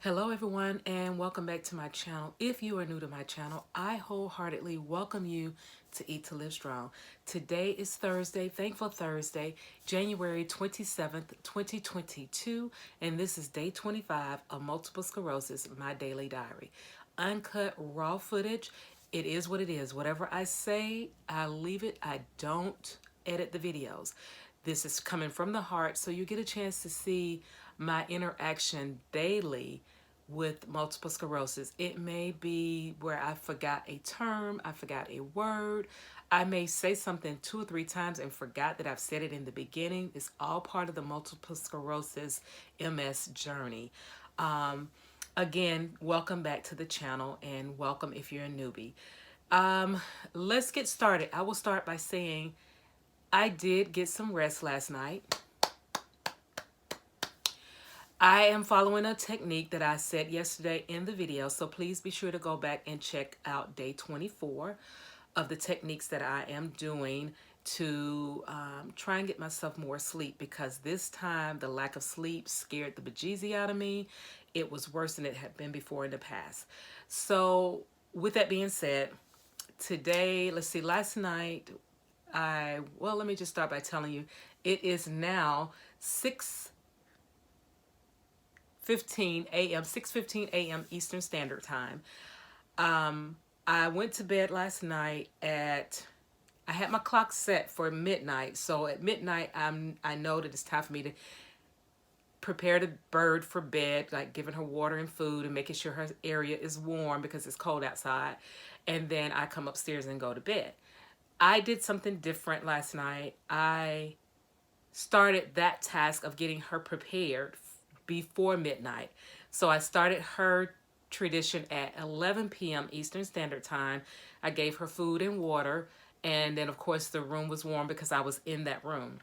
Hello everyone and welcome back to my channel. If you are new to my channel, I wholeheartedly welcome you to Eat to Live Strong. Today is Thursday, Thankful Thursday, January 27th, 2022, and this is day 25 of Multiple Sclerosis, my daily diary. Uncut raw footage. It is what it is. Whatever I say, I leave it. I don't edit the videos. This is coming from the heart, so you get a chance to see my interaction daily with multiple sclerosis. It may be where I forgot a term, I forgot a word, I may say something 2 or 3 times and forgot that I've said it in the beginning. It's all part of the multiple sclerosis MS journey. Again, welcome back to the channel and welcome if you're a newbie. Let's get started. I will start by saying I did get some rest last night. I am following a technique that I said yesterday in the video, so please be sure to go back and check out day 24 of the techniques that I am doing to try and get myself more sleep, because this time the lack of sleep scared the bejesus out of me. It was worse than it had been before in the past. So with that being said, today, let's see, last night, let me just start by telling you, it is now 6:15 a.m. Eastern Standard Time. I went to bed last night I had my clock set for midnight. So at midnight, I know that it's time for me to prepare the bird for bed, like giving her water and food and making sure her area is warm because it's cold outside. And then I come upstairs and go to bed. I did something different last night. I started that task of getting her prepared before midnight. So I started her tradition at 11 p.m. Eastern Standard Time. I gave her food and water, and then of course the room was warm because I was in that room.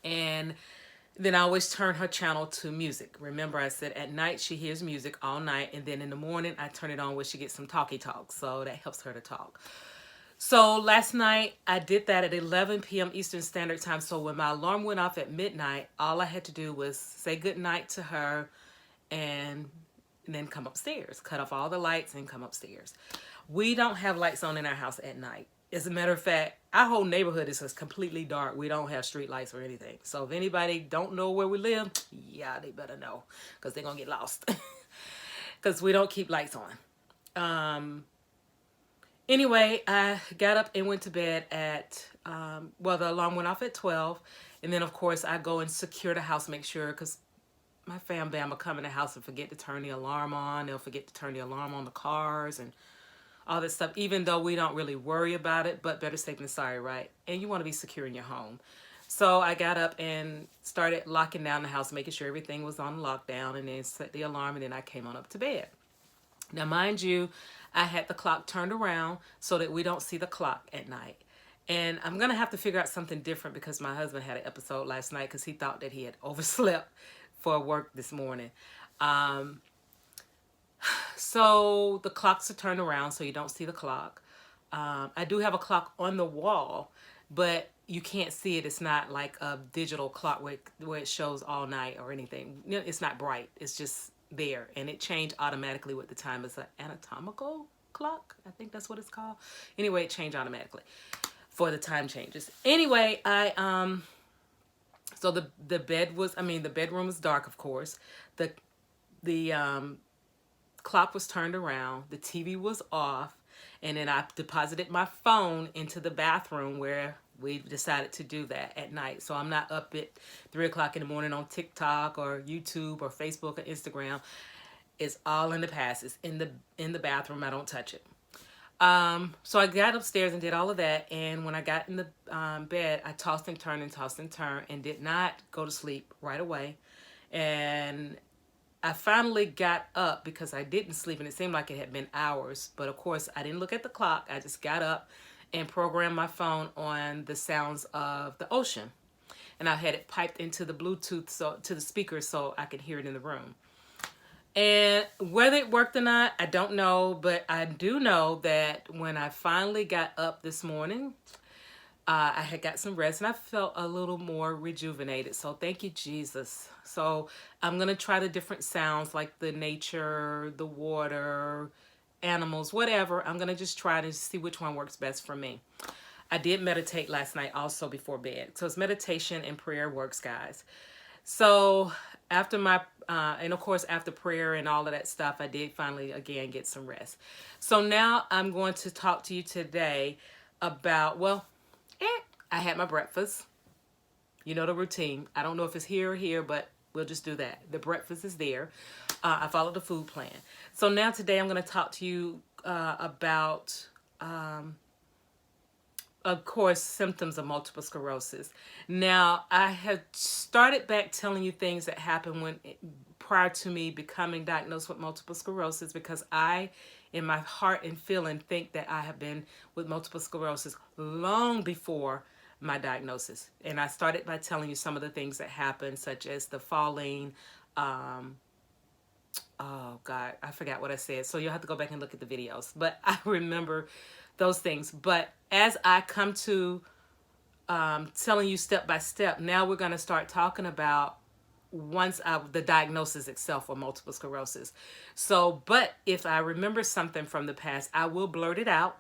And then I always turn her channel to music. Remember, I said at night she hears music all night, and then in the morning I turn it on where she gets some talkie talk, so that helps her to talk. So last night I did that at 11 p.m. Eastern Standard Time. So when my alarm went off at midnight, all I had to do was say good night to her and then come upstairs, cut off all the lights and come upstairs. We don't have lights on in our house at night. As a matter of fact, our whole neighborhood is just completely dark. We don't have street lights or anything. So if anybody don't know where we live, yeah, they better know, because they're going to get lost. Because we don't keep lights on. Anyway, I got up and went to bed at, the alarm went off at 12. And then, of course, I go and secure the house, make sure, because my fam bam will come in the house and forget to turn the alarm on. They'll forget to turn the alarm on the cars and all that stuff, even though we don't really worry about it, but better safe than sorry, right? And you want to be secure in your home. So I got up and started locking down the house, making sure everything was on lockdown, and then set the alarm, and then I came on up to bed. Now, mind you, I had the clock turned around so that we don't see the clock at night. And I'm going to have to figure out something different because my husband had an episode last night because he thought that he had overslept for work this morning. So the clocks are turned around so you don't see the clock. I do have a clock on the wall, but you can't see it. It's not like a digital clock where it shows all night or anything. It's not bright. It's just there, and it changed automatically with the time. It's an anatomical clock, I think that's what it's called. Anyway, it changed automatically for the time changes. Anyway, so the bedroom was dark, of course. The clock was turned around, the TV was off, and then I deposited my phone into the bathroom where we decided to do that at night. So I'm not up at 3 o'clock in the morning on TikTok or YouTube or Facebook or Instagram. It's all in the past. It's in the bathroom. I don't touch it. So I got upstairs and did all of that. And when I got in the bed, I tossed and turned and did not go to sleep right away. And I finally got up because I didn't sleep, and it seemed like it had been hours. But of course, I didn't look at the clock. I just got up and programmed my phone on the sounds of the ocean. And I had it piped into the Bluetooth, to the speaker, so I could hear it in the room. And whether it worked or not, I don't know. But I do know that when I finally got up this morning, I had got some rest and I felt a little more rejuvenated. So thank you, Jesus. So I'm going to try the different sounds like the nature, the water, animals, whatever. I'm going to just try to see which one works best for me. I did meditate last night also before bed. So it's meditation and prayer works, guys. So after my, and of course, after prayer and all of that stuff, I did finally, again, get some rest. So now I'm going to talk to you today about, well, I had my breakfast. You know the routine. I don't know if it's here or here, but we'll just do that. The breakfast is there. I followed the food plan. So now today I'm going to talk to you about, of course, symptoms of multiple sclerosis. Now, I have started back telling you things that happened prior to me becoming diagnosed with multiple sclerosis, because I, in my heart and feeling, think that I have been with multiple sclerosis long before my diagnosis. And I started by telling you some of the things that happened, such as the falling. Oh God, I forgot what I said. So you'll have to go back and look at the videos. But I remember those things. But as I come to telling you step by step, now we're going to start talking about the diagnosis itself for multiple sclerosis. So, but if I remember something from the past, I will blurt it out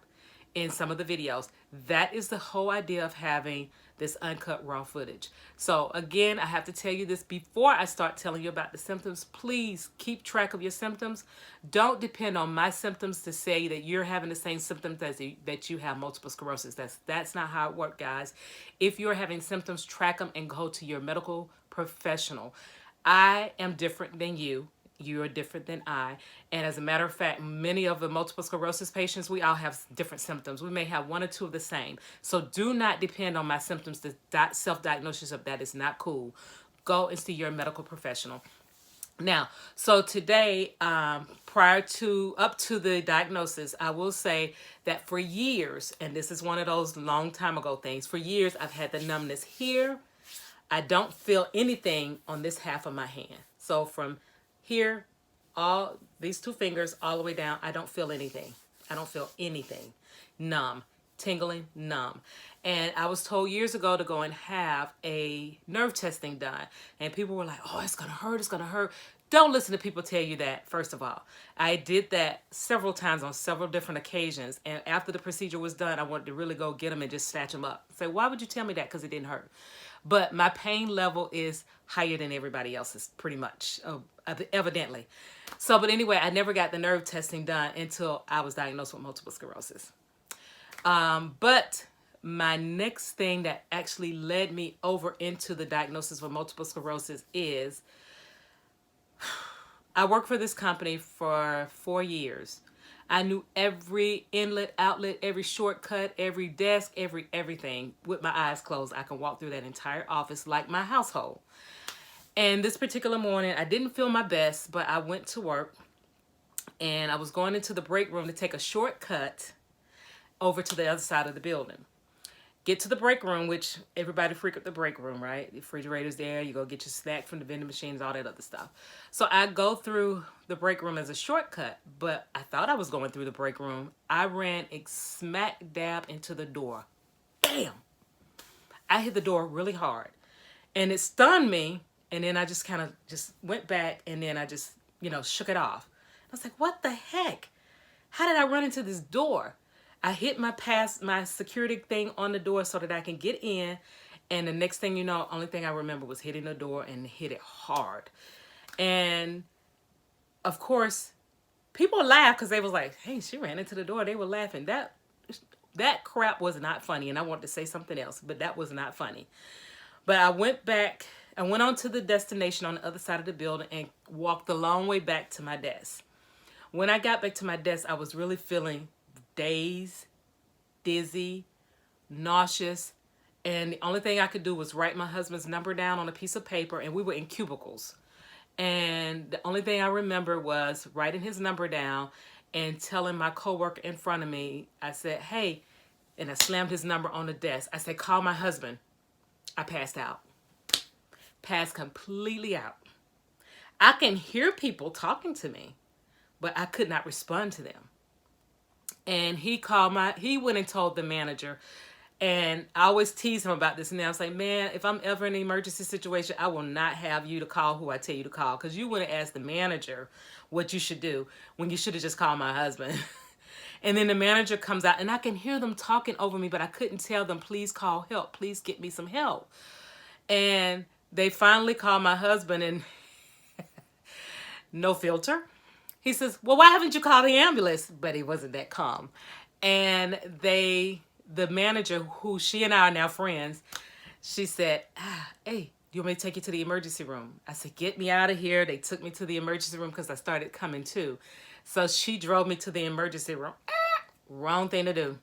in some of the videos. That is the whole idea of having this uncut raw footage. So again, I have to tell you this before I start telling you about the symptoms. Please keep track of your symptoms. Don't depend on my symptoms to say that you're having the same symptoms that you have multiple sclerosis. That's not how it works, guys. If you're having symptoms, track them and go to your medical professional. I am different than you. You are different than I. And as a matter of fact, many of the multiple sclerosis patients, we all have different symptoms. We may have one or two of the same. So do not depend on my symptoms to self-diagnosis of that. Is not cool. Go and see your medical professional. Now, so today, up to the diagnosis, I will say that for years, and this is one of those long time ago things, for years I've had the numbness here. I don't feel anything on this half of my hand. So from here, all these two fingers all the way down, I don't feel anything. I don't feel anything. Numb, tingling, numb. And I was told years ago to go and have a nerve testing done. And people were like, oh, it's going to hurt, it's going to hurt. Don't listen to people tell you that, first of all. I did that several times on several different occasions. And after the procedure was done, I wanted to really go get them and just snatch them up. Say, why would you tell me that? Because it didn't hurt. But my pain level is higher than everybody else's, pretty much, evidently. So, but anyway, I never got the nerve testing done until I was diagnosed with multiple sclerosis. But my next thing that actually led me over into the diagnosis with multiple sclerosis is I worked for this company for 4 years. I knew every inlet, outlet, every shortcut, every desk, everything. With my eyes closed, I can walk through that entire office like my household. And this particular morning, I didn't feel my best, but I went to work and I was going into the break room to take a shortcut over to the other side of the building. Get to the break room, which everybody frequent the break room, right? The refrigerator's there. You go get your snack from the vending machines, all that other stuff. So I go through the break room as a shortcut, but I thought I was going through the break room. I ran smack dab into the door. Bam! I hit the door really hard. And it stunned me. And then I just kind of just went back and then I just, shook it off. I was like, what the heck? How did I run into this door? I hit my security thing on the door so that I can get in. And the next thing you know, only thing I remember was hitting the door and hit it hard. And of course, people laughed because they was like, hey, she ran into the door. They were laughing. That crap was not funny. And I wanted to say something else, but that was not funny. But I went back. I went on to the destination on the other side of the building and walked the long way back to my desk. When I got back to my desk, I was really feeling dazed, dizzy, nauseous, and the only thing I could do was write my husband's number down on a piece of paper, and we were in cubicles. And the only thing I remember was writing his number down and telling my coworker in front of me, I said, hey, and I slammed his number on the desk. I said, call my husband. I passed out. Passed completely out. I can hear people talking to me, but I could not respond to them. And he went and told the manager, And I always tease him about this. And I was like, man, if I'm ever in an emergency situation, I will not have you to call who I tell you to call. Because you wouldn't ask the manager what you should do when you should have just called my husband. And then the manager comes out and I can hear them talking over me, but I couldn't tell them, please call help. Please get me some help. And they finally called my husband and no filter. He says, well, why haven't you called the ambulance? But he wasn't that calm. And the manager, who she and I are now friends, she said, hey, do you want me to take you to the emergency room? I said, get me out of here. They took me to the emergency room because I started coming to. So she drove me to the emergency room. Wrong thing to do.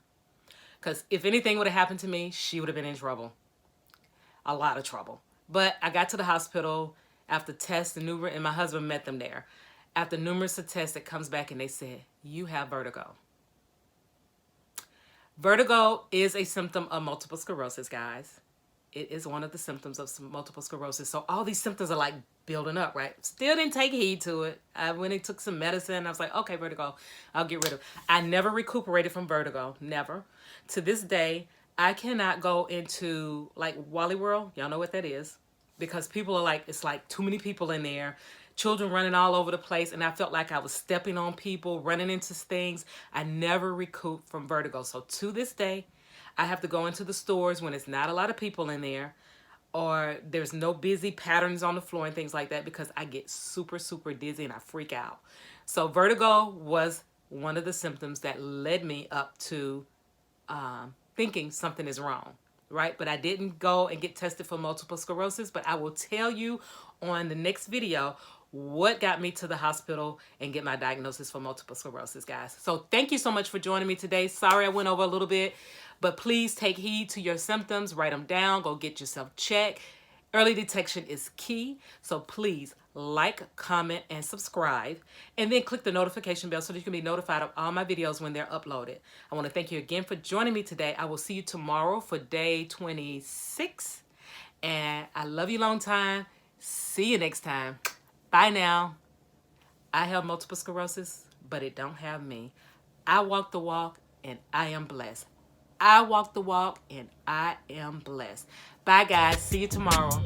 Because if anything would have happened to me, she would have been in trouble. A lot of trouble. But I got to the hospital after tests and my husband met them there. After numerous tests, it comes back and they said, you have vertigo. Vertigo is a symptom of multiple sclerosis, guys. It is one of the symptoms of multiple sclerosis. So all these symptoms are like building up, right? Still didn't take heed to it. I went and took some medicine. I was like, okay, vertigo, I'll get rid of it. I never recuperated from vertigo. Never. To this day, I cannot go into like Wally World. Y'all know what that is. Because people are like, it's like too many people in there. Children running all over the place. And I felt like I was stepping on people, running into things. I never recouped from vertigo. So to this day, I have to go into the stores when it's not a lot of people in there or there's no busy patterns on the floor and things like that because I get super, super dizzy and I freak out. So vertigo was one of the symptoms that led me up to thinking something is wrong, right? But I didn't go and get tested for multiple sclerosis, but I will tell you on the next video what got me to the hospital and get my diagnosis for multiple sclerosis, guys. So thank you so much for joining me today. Sorry I went over a little bit, but please take heed to your symptoms. Write them down. Go get yourself checked. Early detection is key. So please like, comment, and subscribe. And then click the notification bell so that you can be notified of all my videos when they're uploaded. I want to thank you again for joining me today. I will see you tomorrow for day 26. And I love you long time. See you next time. Bye now. I have multiple sclerosis, but it don't have me. I walk the walk and I am blessed. I walk the walk and I am blessed. Bye guys. See you tomorrow.